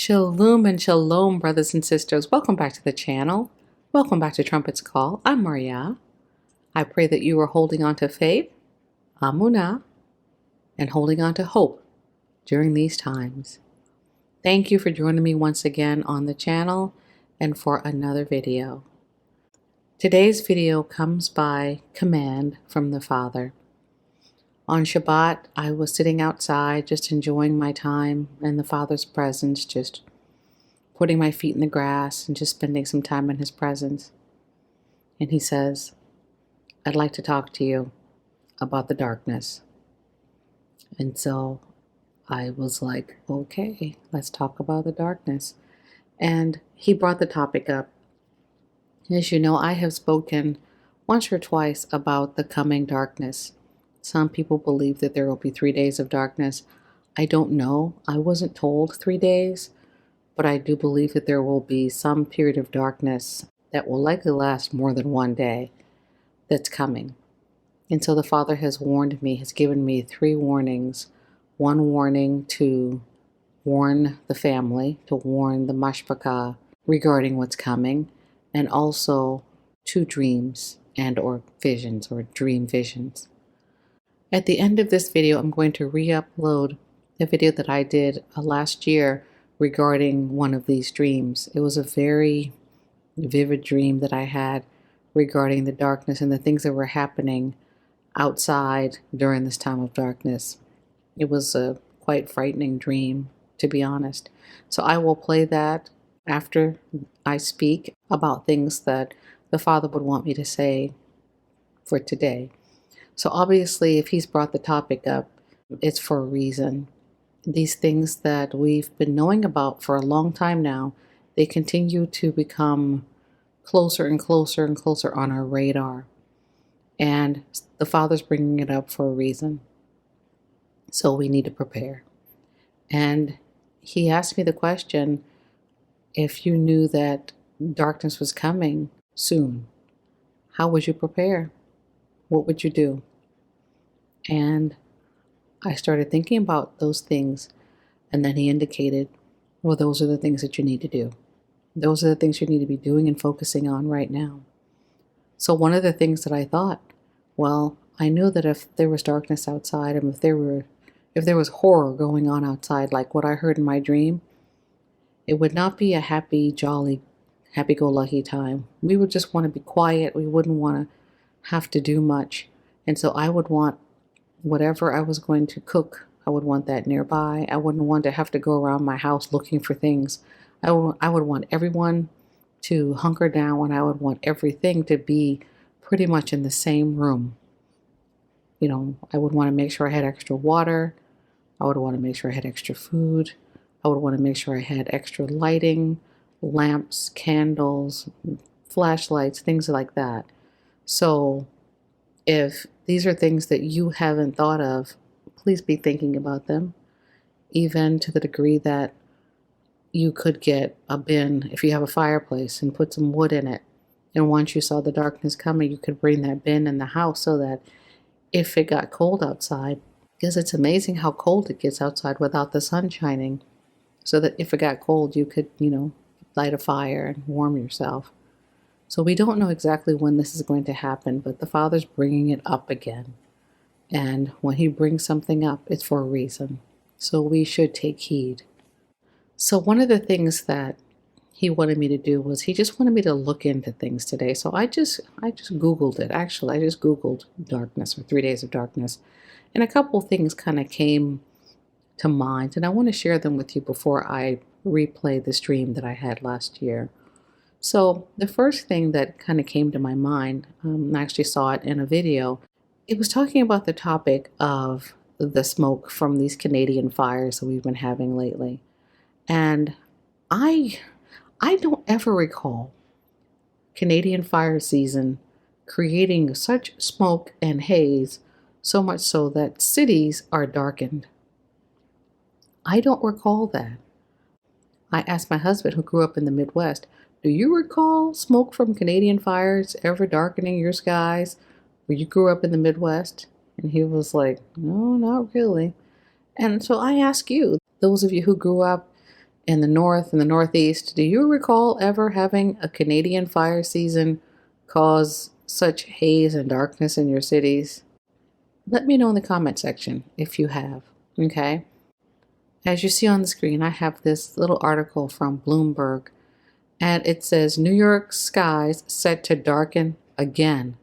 Shalom and shalom, brothers and sisters. Welcome back to the channel. Welcome back to Trumpet's Call. I'm Maria. I pray that you are holding on to faith, amunah, and holding on to hope during these times. Thank you for joining me once again on the channel and for another video. Today's video comes by command from the Father. On Shabbat, I was sitting outside just enjoying my time in the Father's presence, just putting my feet in the grass and just spending some time in His presence. And He says, I'd like to talk to you about the darkness. And so I was like, okay, let's talk about the darkness. And He brought the topic up. As you know, I have spoken once or twice about the coming darkness. Some people believe that there will be 3 days of darkness. I don't know. I wasn't told 3 days, but I do believe that there will be some period of darkness that will likely last more than 1 day that's coming. And so the Father has warned me, has given me 3 warnings. 1 warning to warn the family, to warn the mashpachah regarding what's coming, and also 2 dreams and or visions or dream visions. At the end of this video, I'm going to re-upload the video that I did last year regarding one of these dreams. It was a very vivid dream that I had regarding the darkness and the things that were happening outside during this time of darkness. It was a quite frightening dream, to be honest. So I will play that after I speak about things that the Father would want me to say for today. So obviously, if He's brought the topic up, it's for a reason. These things that we've been knowing about for a long time now, they continue to become closer and closer and closer on our radar. And the Father's bringing it up for a reason. So we need to prepare. And He asked me the question, if you knew that darkness was coming soon, how would you prepare? What would you do? And I started thinking about those things, and then He indicated, well, those are the things that you need to do. Those are the things you need to be doing and focusing on right now. So one of the things that I thought, well, I knew that if there was darkness outside, and if there was horror going on outside, like what I heard in my dream, it would not be a happy, jolly, happy-go-lucky time. We would just want to be quiet. We wouldn't want to have to do much. And so I would want whatever I was going to cook, I would want that nearby. I wouldn't want to have to go around my house looking for things. I would want everyone to hunker down, and I would want everything to be pretty much in the same room. You know, I would want to make sure I had extra water. I would want to make sure I had extra food. I would want to make sure I had extra lighting, lamps, candles, flashlights, things like that. So if these are things that you haven't thought of, please be thinking about them, even to the degree that you could get a bin if you have a fireplace and put some wood in it. And once you saw the darkness coming, you could bring that bin in the house so that if it got cold outside, because it's amazing how cold it gets outside without the sun shining, so that if it got cold, you could, light a fire and warm yourself. So we don't know exactly when this is going to happen, but the Father's bringing it up again. And when He brings something up, it's for a reason. So we should take heed. So one of the things that He wanted me to do was He just wanted me to look into things today. So I just Googled it. Actually, I just Googled darkness or 3 days of darkness. And a couple things kind of came to mind. And I want to share them with you before I replay this dream that I had last year. So the first thing that kind of came to my mind, I actually saw it in a video. It was talking about the topic of the smoke from these Canadian fires that we've been having lately. And I don't ever recall Canadian fire season creating such smoke and haze, so much so that cities are darkened. I don't recall that. I asked my husband, who grew up in the Midwest, do you recall smoke from Canadian fires ever darkening your skies where you grew up in the Midwest? And he was like, no, not really. And so I ask you, those of you who grew up in the north and the northeast, do you recall ever having a Canadian fire season cause such haze and darkness in your cities? Let me know in the comment section if you have, okay? As you see on the screen, I have this little article from Bloomberg, and it says New York skies set to darken again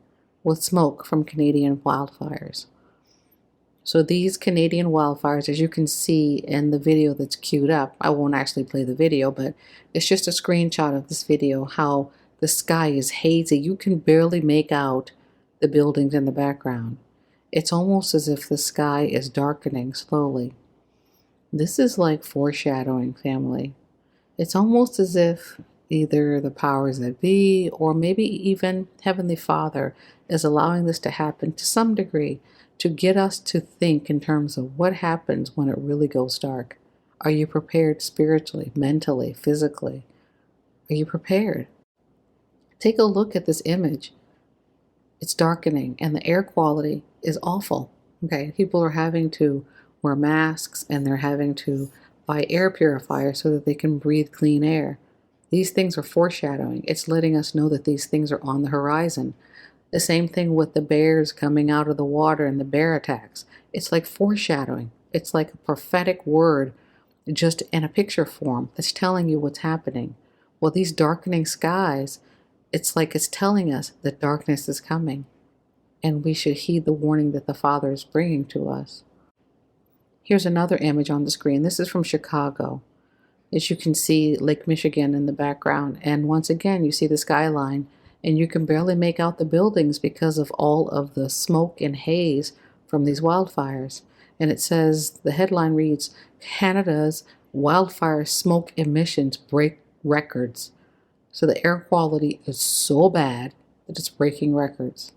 with smoke from Canadian wildfires. So these Canadian wildfires, as you can see in the video that's queued up, I won't actually play the video, but it's just a screenshot of this video, how the sky is hazy. You can barely make out the buildings in the background. It's almost as if the sky is darkening slowly. This is like foreshadowing, family. It's almost as if either the powers that be, or maybe even Heavenly Father, is allowing this to happen to some degree to get us to think in terms of what happens when it really goes dark. Are you prepared spiritually, mentally, physically? Are you prepared? Take a look at this image. It's darkening and the air quality is awful. Okay, people are having to wear masks and they're having to buy air purifiers so that they can breathe clean air. These things are foreshadowing. It's letting us know that these things are on the horizon. The same thing with the bears coming out of the water and the bear attacks. It's like foreshadowing. It's like a prophetic word just in a picture form that's telling you what's happening. Well, these darkening skies, it's like it's telling us that darkness is coming, and we should heed the warning that the Father is bringing to us. Here's another image on the screen. This is from Chicago. As you can see Lake Michigan in the background, and once again you see the skyline, and you can barely make out the buildings because of all of the smoke and haze from these wildfires. And it says, the headline reads, Canada's wildfire smoke emissions break records. So the air quality is so bad that it's breaking records.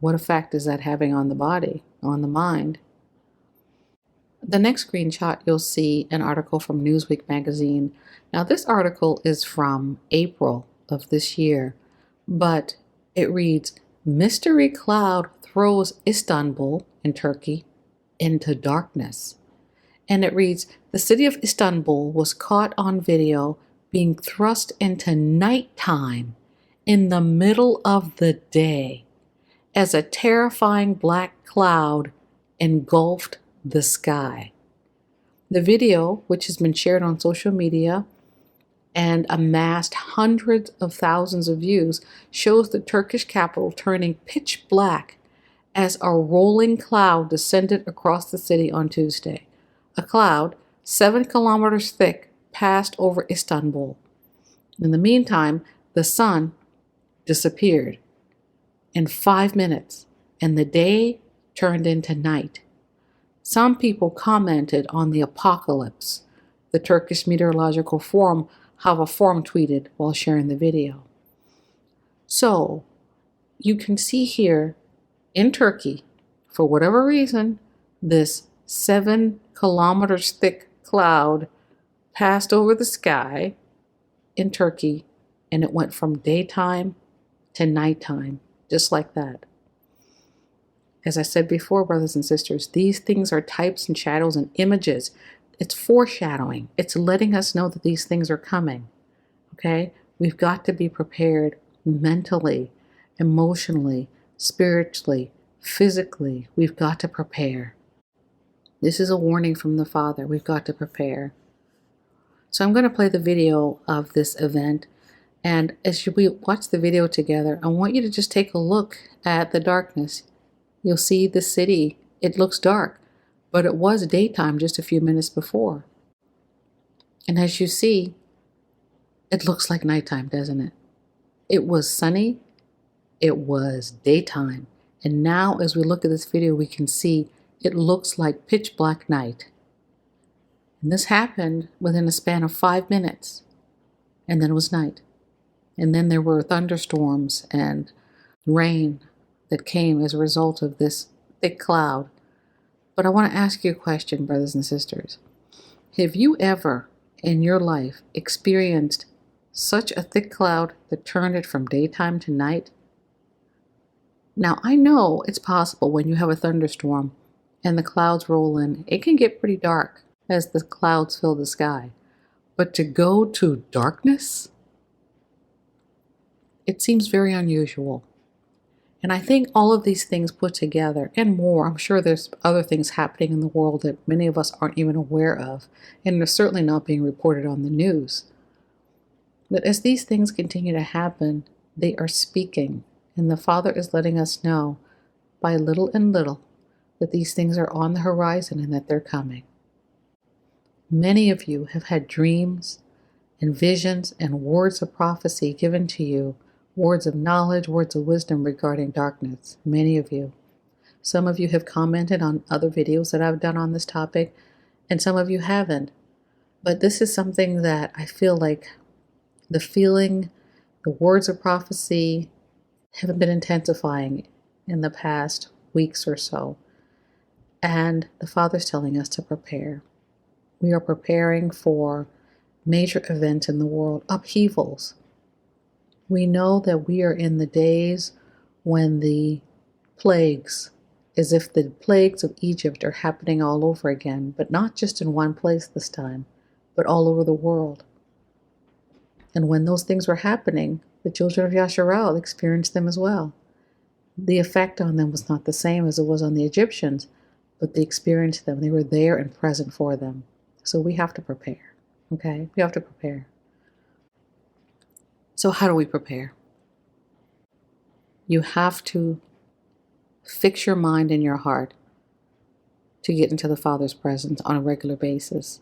What effect is that having on the body, on the mind? The next screenshot, you'll see an article from Newsweek magazine. Now, this article is from April of this year, but it reads, Mystery cloud throws Istanbul in Turkey into darkness. And it reads, the city of Istanbul was caught on video being thrust into nighttime in the middle of the day as a terrifying black cloud engulfed the sky. The video, which has been shared on social media and amassed hundreds of thousands of views, shows the Turkish capital turning pitch black as a rolling cloud descended across the city on Tuesday. A cloud 7 kilometers thick passed over Istanbul. In the meantime, the sun disappeared in 5 minutes, and the day turned into night. Some people commented on the apocalypse. The Turkish Meteorological Forum tweeted while sharing the video. So, you can see here in Turkey, for whatever reason, this 7 kilometers thick cloud passed over the sky in Turkey, and it went from daytime to nighttime, just like that. As I said before, brothers and sisters, these things are types and shadows and images. It's foreshadowing. It's letting us know that these things are coming. Okay? We've got to be prepared mentally, emotionally, spiritually, physically. We've got to prepare. This is a warning from the Father. We've got to prepare. So I'm going to play the video of this event. And as we watch the video together, I want you to just take a look at the darkness. You'll see the city. It looks dark, but it was daytime just a few minutes before. And as you see, it looks like nighttime, doesn't it? It was sunny. It was daytime. And now as we look at this video, we can see it looks like pitch black night. And this happened within a span of 5 minutes. And then it was night. And then there were thunderstorms and rain that came as a result of this thick cloud. But I want to ask you a question, brothers and sisters. Have you ever in your life experienced such a thick cloud that turned it from daytime to night? Now, I know it's possible when you have a thunderstorm and the clouds roll in, it can get pretty dark. as the clouds fill the sky. But to go to darkness, it seems very unusual. And I think all of these things put together and more, I'm sure there's other things happening in the world that many of us aren't even aware of, and they're certainly not being reported on the news. But as these things continue to happen, they are speaking, and the Father is letting us know by little and little that these things are on the horizon and that they're coming. Many of you have had dreams and visions and words of prophecy given to you, words of knowledge, words of wisdom regarding darkness. Many of you. Some of you have commented on other videos that I've done on this topic, and some of you haven't. But this is something that I feel like the feeling, the words of prophecy have been intensifying in the past weeks or so. And the Father's telling us to prepare. We are preparing for major events in the world, upheavals. We know that we are in the days when the plagues, as if the plagues of Egypt are happening all over again, but not just in one place this time, but all over the world. And when those things were happening, the children of Yasharal experienced them as well. The effect on them was not the same as it was on the Egyptians, but they experienced them. They were there and present for them. So we have to prepare, okay? We have to prepare. So how do we prepare? You have to fix your mind and your heart to get into the Father's presence on a regular basis.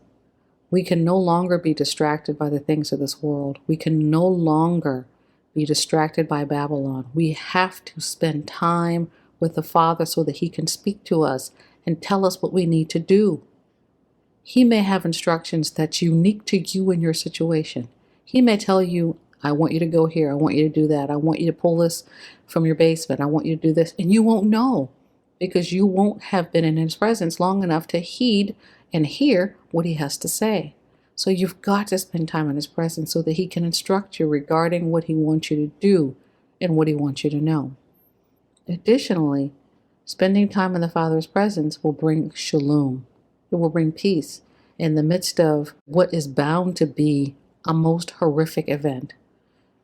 We can no longer be distracted by the things of this world. We can no longer be distracted by Babylon. We have to spend time with the Father so that He can speak to us and tell us what we need to do. He may have instructions that's unique to you and your situation. He may tell you, I want you to go here. I want you to do that. I want you to pull this from your basement. I want you to do this. And you won't know because you won't have been in His presence long enough to heed and hear what He has to say. So you've got to spend time in His presence so that He can instruct you regarding what He wants you to do and what He wants you to know. Additionally, spending time in the Father's presence will bring shalom. It will bring peace in the midst of what is bound to be a most horrific event.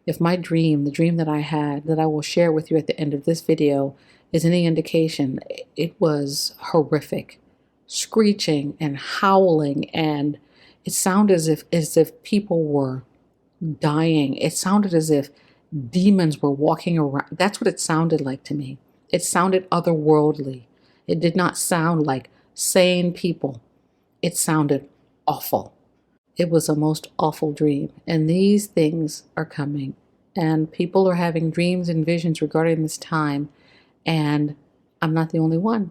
If my dream, the dream that I had, that I will share with you at the end of this video, is any indication, it was horrific. Screeching and howling, and it sounded as if people were dying. It sounded as if demons were walking around. That's what it sounded like to me. It sounded otherworldly. It did not sound like sane people. It sounded awful. It was a most awful dream. And these things are coming. And people are having dreams and visions regarding this time. And I'm not the only one.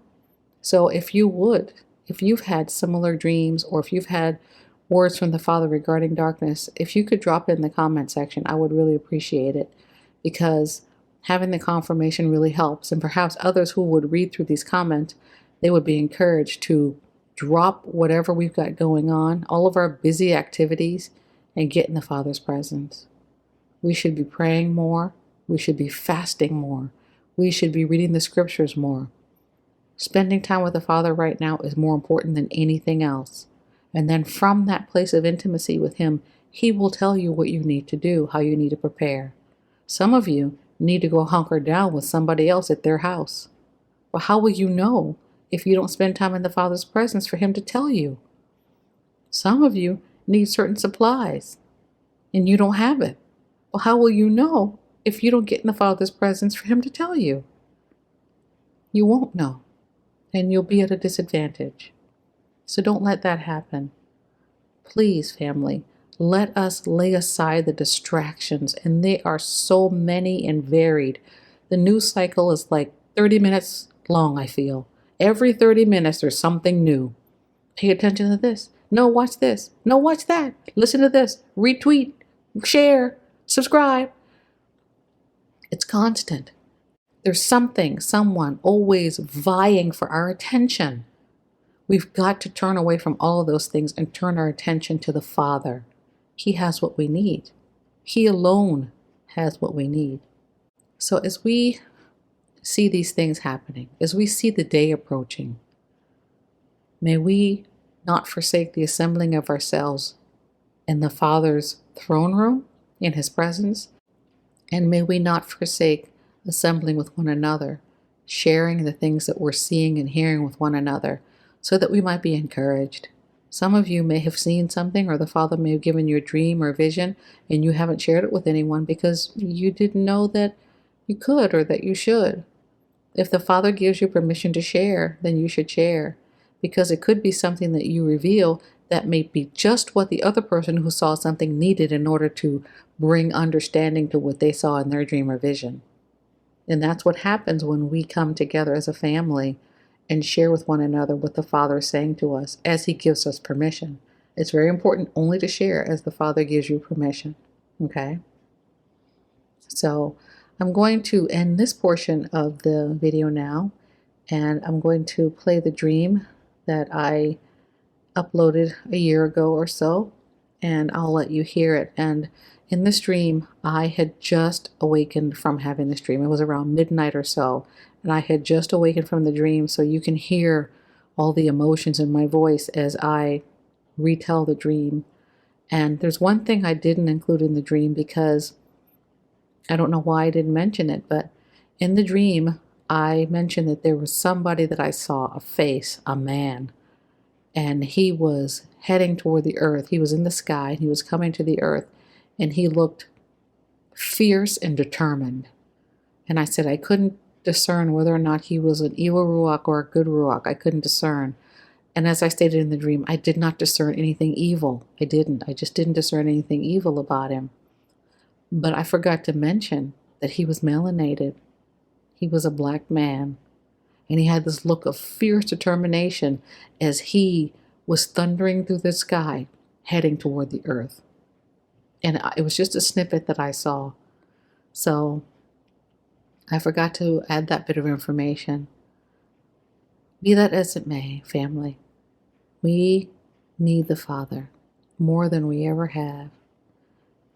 So if you've had similar dreams, or if you've had words from the Father regarding darkness, if you could drop it in the comment section, I would really appreciate it, because having the confirmation really helps. And perhaps others who would read through these comments, they would be encouraged to drop whatever we've got going on, all of our busy activities, and get in the Father's presence. We should be praying more. We should be fasting more. We should be reading the scriptures more. Spending time with the Father right now is more important than anything else. And then from that place of intimacy with Him, He will tell you what you need to do, how you need to prepare. Some of you need to go hunker down with somebody else at their house. Well, how will you know if you don't spend time in the Father's presence for Him to tell you? Some of you need certain supplies, and you don't have it. Well, how will you know if you don't get in the Father's presence for Him to tell you? You won't know, and you'll be at a disadvantage. So don't let that happen. Please, family, let us lay aside the distractions, and they are so many and varied. The news cycle is like 30 minutes long, I feel. Every 30 minutes, there's something new. Pay attention to this. No, watch this. No, watch that. Listen to this. Retweet, share, subscribe. It's constant. There's something, someone always vying for our attention. We've got to turn away from all of those things and turn our attention to the Father. He has what we need. He alone has what we need. So as we see these things happening, as we see the day approaching, may we not forsake the assembling of ourselves in the Father's throne room, in His presence. And may we not forsake assembling with one another, sharing the things that we're seeing and hearing with one another, so that we might be encouraged. Some of you may have seen something, or the Father may have given you a dream or vision, and you haven't shared it with anyone because you didn't know that you could or that you should. If the Father gives you permission to share, then you should share, because it could be something that you reveal that may be just what the other person who saw something needed in order to bring understanding to what they saw in their dream or vision. And that's what happens when we come together as a family and share with one another what the Father is saying to us as He gives us permission. It's very important only to share as the Father gives you permission. Okay? So I'm going to end this portion of the video now, and I'm going to play the dream that I uploaded a year ago or so, and I'll let you hear it. And in this dream, I had just awakened from having this dream. It was around midnight or so, and I had just awakened from the dream, so you can hear all the emotions in my voice as I retell the dream. And there's one thing I didn't include in the dream because I don't know why I didn't mention it, but in the dream, I mentioned that there was somebody that I saw, a face, a man, and he was heading toward the earth. He was in the sky, and he was coming to the earth, and he looked fierce and determined. And I said I couldn't discern whether or not he was an evil ruach or a good ruach. I couldn't discern. And as I stated in the dream, I did not discern anything evil. I didn't. I just didn't discern anything evil about him. But I forgot to mention that he was melanated. He was a black man. And he had this look of fierce determination as he was thundering through the sky, heading toward the earth. And it was just a snippet that I saw. So I forgot to add that bit of information. Be that as it may, family, we need the Father more than we ever have.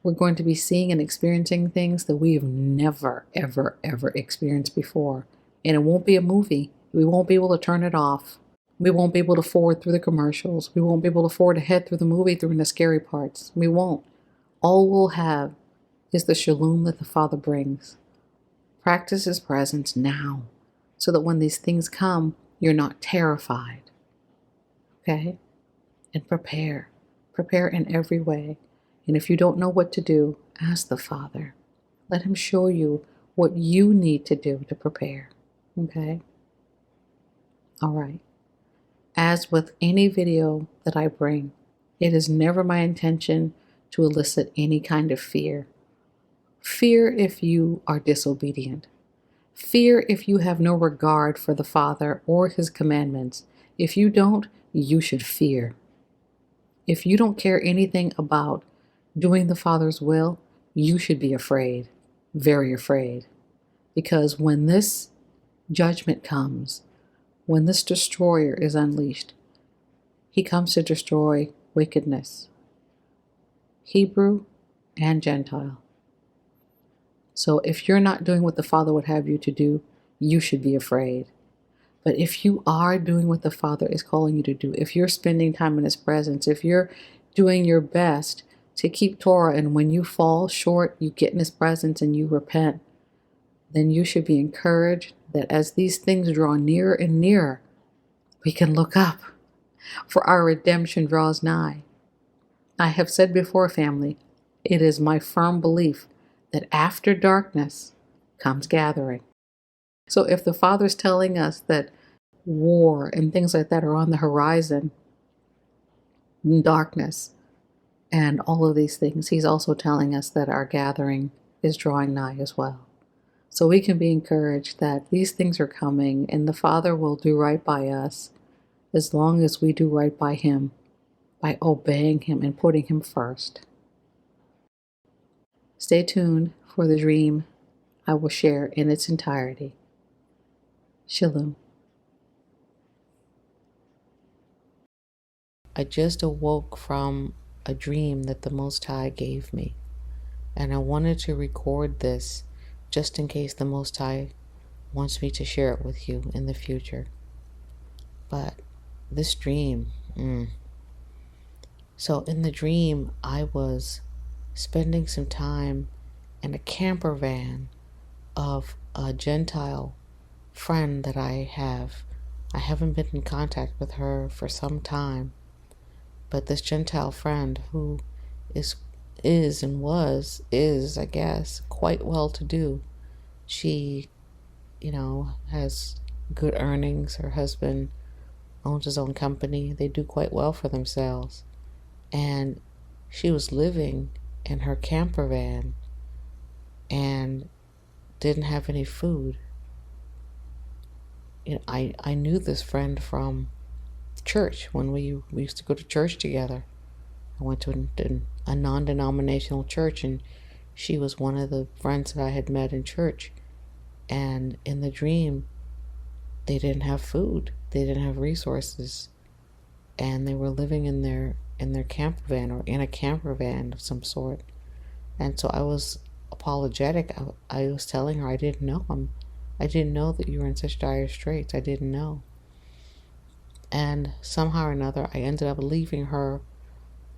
We're going to be seeing and experiencing things that we've never, ever, ever experienced before. And it won't be a movie. We won't be able to turn it off. We won't be able to forward through the commercials. We won't be able to forward ahead through the movie through the scary parts. We won't. All we'll have is the shalom that the Father brings. Practice His presence now, so that when these things come, you're not terrified. Okay? And prepare. Prepare in every way. And if you don't know what to do, ask the Father. Let Him show you what you need to do to prepare. Okay? All right. As with any video that I bring, it is never my intention to elicit any kind of fear. Fear if you are disobedient. Fear if you have no regard for the Father or His commandments. If you don't, you should fear. If you don't care anything about doing the Father's will, you should be afraid, very afraid. Because when this judgment comes, when this destroyer is unleashed, he comes to destroy wickedness, Hebrew and Gentile. So if you're not doing what the Father would have you to do, you should be afraid. But if you are doing what the Father is calling you to do, if you're spending time in His presence, if you're doing your best to keep Torah, and when you fall short, you get in His presence and you repent, then you should be encouraged that as these things draw nearer and nearer, we can look up, for our redemption draws nigh. I have said before, family, it is my firm belief that after darkness comes gathering. So if the Father's telling us that war and things like that are on the horizon, darkness, and all of these things, He's also telling us that our gathering is drawing nigh as well. So we can be encouraged that these things are coming, and the Father will do right by us as long as we do right by Him, by obeying Him and putting Him first. Stay tuned for the dream I will share in its entirety. Shalom. I just awoke from a dream that the Most High gave me, and I wanted to record this just in case the Most High wants me to share it with you in the future. But this dream, So in the dream, I was spending some time in a camper van of a Gentile friend that I have. I haven't been in contact with her for some time, but this Gentile friend who is is, I guess, quite well to do. She, has good earnings. Her husband owns his own company. They do quite well for themselves. And she was living in her camper van and didn't have any food. I knew this friend from church when we used to go to church together. I went to a non-denominational church, and she was one of the friends that I had met in church. And in the dream, they didn't have food. They didn't have resources. And they were living in their camper van, or in a camper van of some sort. And so I was apologetic. I was telling her I didn't know him. I didn't know that you were in such dire straits. I didn't know. And somehow or another, I ended up leaving her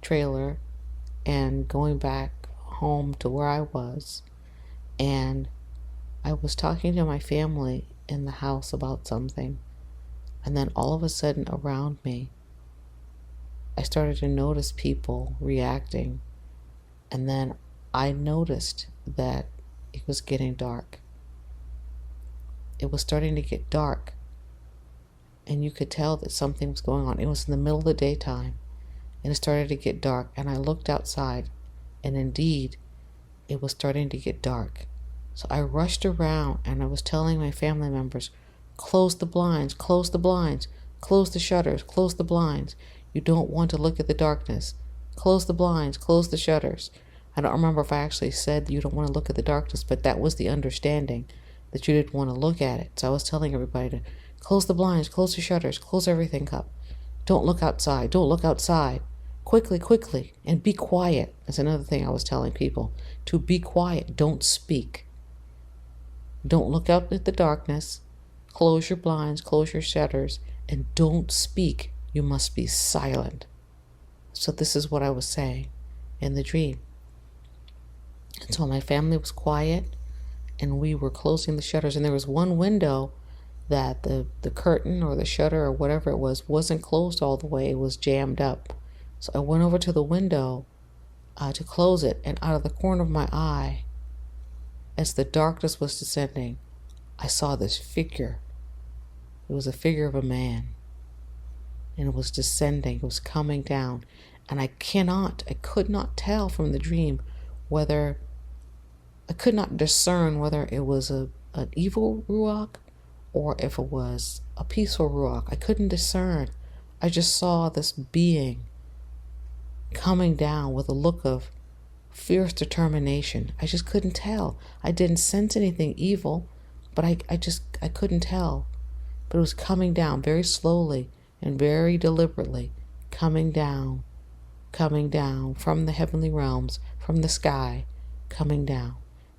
trailer and going back home to where I was. And I was talking to my family in the house about something. And then all of a sudden around me, I started to notice people reacting. And then I noticed that it was getting dark. It was starting to get dark. And you could tell that something was going on. It was in the middle of the daytime. And it started to get dark. And I looked outside. And indeed, it was starting to get dark. So I rushed around and I was telling my family members, close the blinds, close the blinds, close the shutters, close the blinds. You don't want to look at the darkness. Close the blinds, close the shutters. I don't remember if I actually said you don't want to look at the darkness, but that was the understanding, that you didn't want to look at it. So I was telling everybody to close the blinds, close the shutters, close everything up. Don't look outside. Don't look outside. Quickly, quickly, and be quiet. That's another thing I was telling people, to be quiet. Don't speak. Don't look out at the darkness. Close your blinds, close your shutters, and don't speak. You must be silent. So this is what I was saying in the dream. And so my family was quiet, and we were closing the shutters, and there was one window that the curtain or the shutter or whatever it was wasn't closed all the way. It was jammed up. So I went over to the window to close it, and out of the corner of my eye, as the darkness was descending, I saw this figure. It was a figure of a man, and it was descending. It was coming down, and I could not tell from the dream whether, I could not discern whether it was an evil ruach or if it was a peaceful ruach. I couldn't discern. I just saw this being coming down with a look of fierce determination. I just couldn't tell. I didn't sense anything evil, but I couldn't tell. But it was coming down very slowly and very deliberately, coming down from the heavenly realms, from the sky, coming down.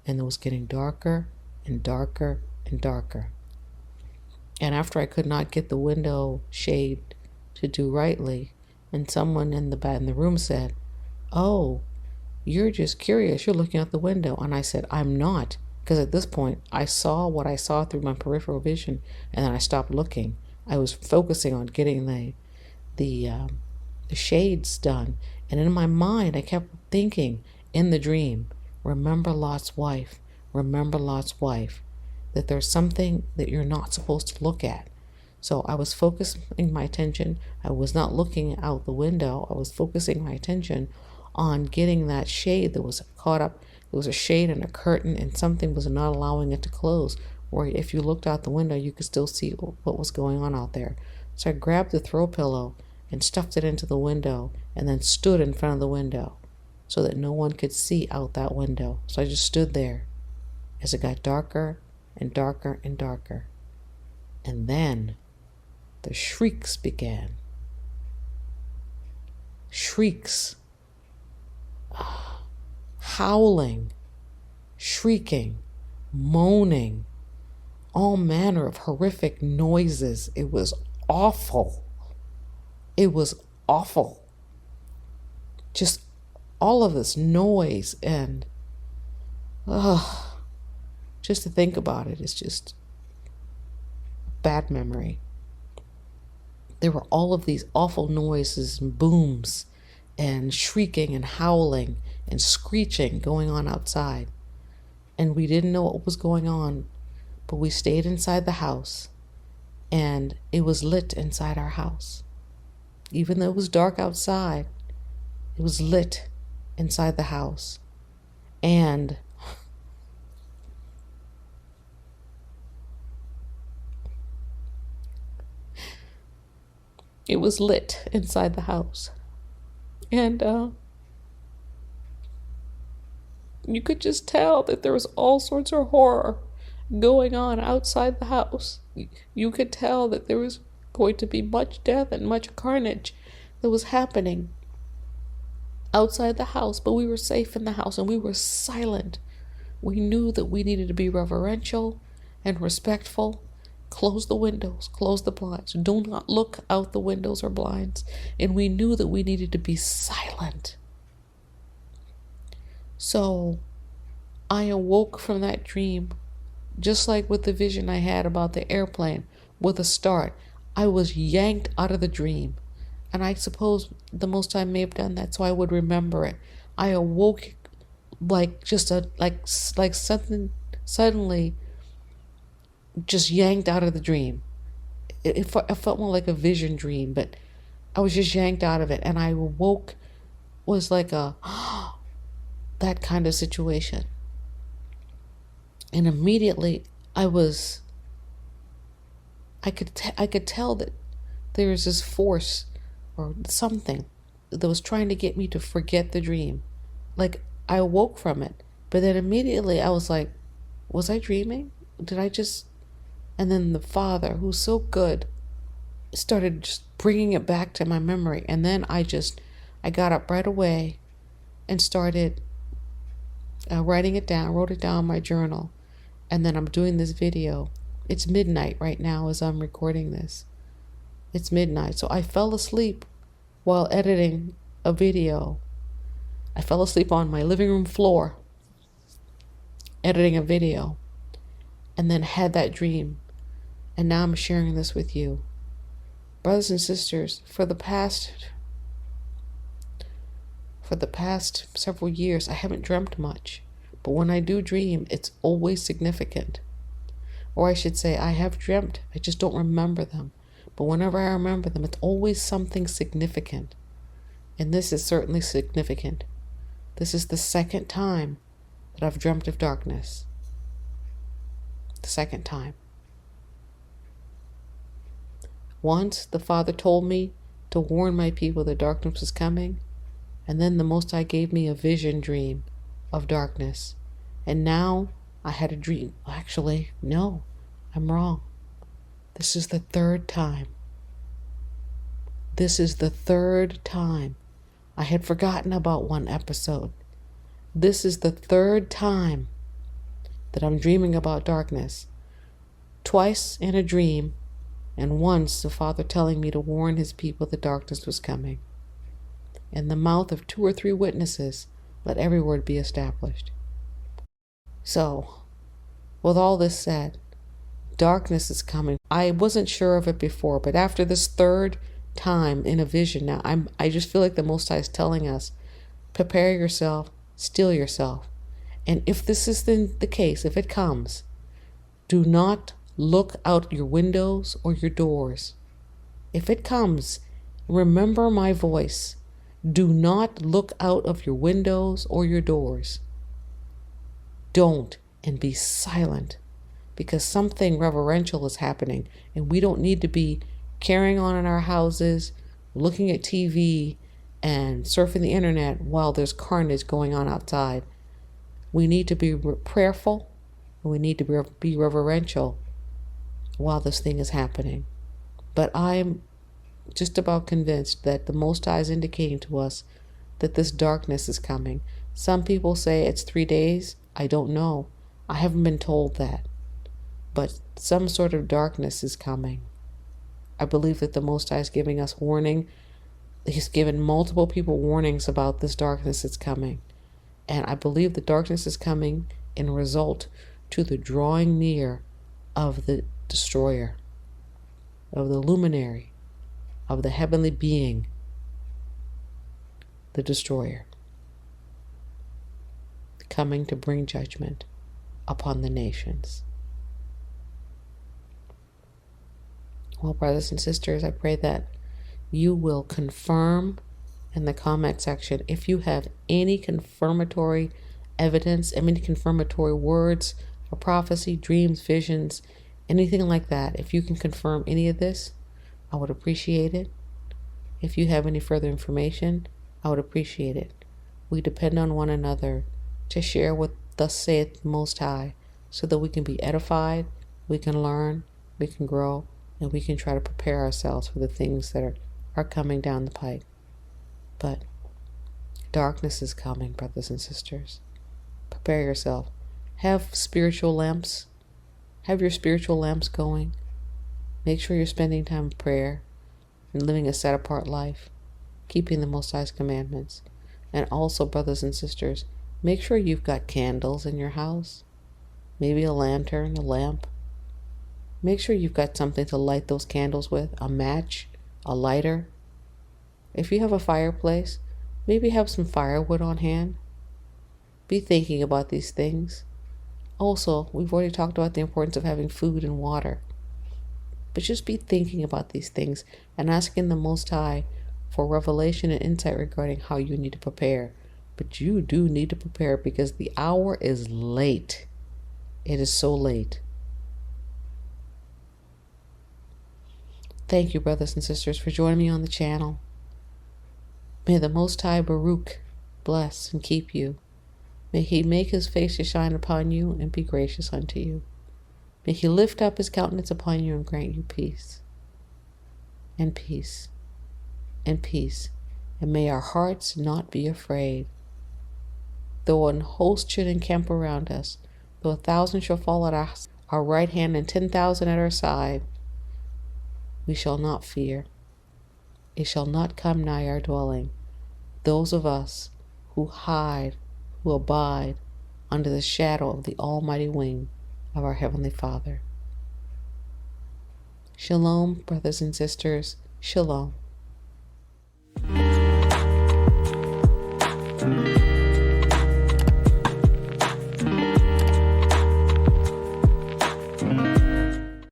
And it was getting darker and darker and darker. And after I could not get the window shade to do rightly, and someone in the room said, "Oh, you're just curious. You're looking out the window." And I said, "I'm not." Because at this point, I saw what I saw through my peripheral vision, and then I stopped looking. I was focusing on getting the shades done. And in my mind, I kept thinking in the dream, remember Lot's wife, remember Lot's wife, that there's something that you're not supposed to look at. So I was focusing my attention. I was not looking out the window. I was focusing my attention on getting that shade that was caught up. There was a shade and a curtain, and something was not allowing it to close. Or if you looked out the window, you could still see what was going on out there. So I grabbed the throw pillow and stuffed it into the window, and then stood in front of the window so that no one could see out that window. So I just stood there as it got darker and darker and darker. And then the shrieks began. Shrieks. Howling, shrieking, moaning, all manner of horrific noises. It was awful. It was awful. just all of this noise, and just to think about it is just bad memory. There were all of these awful noises and booms and shrieking and howling and screeching going on outside. And we didn't know what was going on, but we stayed inside the house, and it was lit inside our house. Even though it was dark outside, it was lit inside the house. And it was lit inside the house. And you could just tell that there was all sorts of horror going on outside the house. You could tell that there was going to be much death and much carnage that was happening outside the house, but we were safe in the house and we were silent. We knew that we needed to be reverential and respectful. Close the windows, close the blinds. Do not look out the windows or blinds. And we knew that we needed to be silent. So I awoke from that dream, just like with the vision I had about the airplane with a start. I was yanked out of the dream. And I suppose the Most High may have done that so I would remember it. I awoke like something suddenly just yanked out of the dream. It felt more like a vision dream, but I was just yanked out of it. And I awoke, was like a that kind of situation. And immediately I could tell that there was this force or something that was trying to get me to forget the dream. Like I awoke from it, but then immediately I was like, was I dreaming? Did I just... And then the Father, who's so good, started just bringing it back to my memory. And then I got up right away and started writing it down, wrote it down in my journal. And then I'm doing this video. It's midnight right now as I'm recording this. It's midnight. So I fell asleep while editing a video. I fell asleep on my living room floor, editing a video, and then had that dream. And now I'm sharing this with you. Brothers and sisters, for the past several years, I haven't dreamt much. But when I do dream, it's always significant. Or I should say, I have dreamt, I just don't remember them. But whenever I remember them, it's always something significant. And this is certainly significant. This is the second time that I've dreamt of darkness. The second time. Once, the Father told me to warn my people that darkness was coming. And then the Most High gave me a vision dream of darkness. And now I had a dream. Actually, no, I'm wrong. This is the third time. This is the third time. I had forgotten about one episode. This is the third time that I'm dreaming about darkness. Twice in a dream, and once the Father telling me to warn his people that darkness was coming. In the mouth of 2 or 3 witnesses, let every word be established. So, with all this said, darkness is coming. I wasn't sure of it before, but after this third time in a vision now, I just feel like the Most High is telling us, prepare yourself, steel yourself. And if this is the case, if it comes, do not look out your windows or your doors. If it comes, remember my voice. Do not look out of your windows or your doors. Don't, and be silent, because something reverential is happening, and we don't need to be carrying on in our houses, looking at TV and surfing the internet while there's carnage going on outside. We need to be prayerful, and we need to be reverential while this thing is happening. But I'm just about convinced that the Most High is indicating to us that this darkness is coming. Some people say it's 3 days. I don't know. I haven't been told that. But some sort of darkness is coming. I believe that the Most High is giving us warning He's given multiple people warnings about this darkness that's coming. And I believe the darkness is coming in result to the drawing near of the destroyer, of the luminary, of the heavenly being, the destroyer, coming to bring judgment upon the nations. Well, brothers and sisters, I pray that you will confirm in the comment section if you have any confirmatory evidence, any confirmatory words or prophecy, dreams, visions, anything like that. If you can confirm any of this, I would appreciate it. If you have any further information, I would appreciate it. We depend on one another to share what thus saith the Most High, so that we can be edified, we can learn, we can grow, and we can try to prepare ourselves for the things that are coming down the pike. But darkness is coming, brothers and sisters. Prepare yourself. Have spiritual lamps. Have your spiritual lamps going. Make sure you're spending time in prayer and living a set-apart life, keeping the Most High's commandments. And also, brothers and sisters, make sure you've got candles in your house. Maybe a lantern, a lamp. Make sure you've got something to light those candles with, a match, a lighter. If you have a fireplace, maybe have some firewood on hand. Be thinking about these things. Also, we've already talked about the importance of having food and water. But just be thinking about these things and asking the Most High for revelation and insight regarding how you need to prepare. But you do need to prepare, because the hour is late. It is so late. Thank you, brothers and sisters, for joining me on the channel. May the Most High Baruch bless and keep you. May he make his face to shine upon you and be gracious unto you. May he lift up his countenance upon you and grant you peace. And peace. And peace. And may our hearts not be afraid. Though an host should encamp around us, though 1,000 shall fall at our right hand and 10,000 at our side, we shall not fear. It shall not come nigh our dwelling. Those of us who hide, who abide under the shadow of the almighty wing of our Heavenly Father. Shalom, brothers and sisters. Shalom.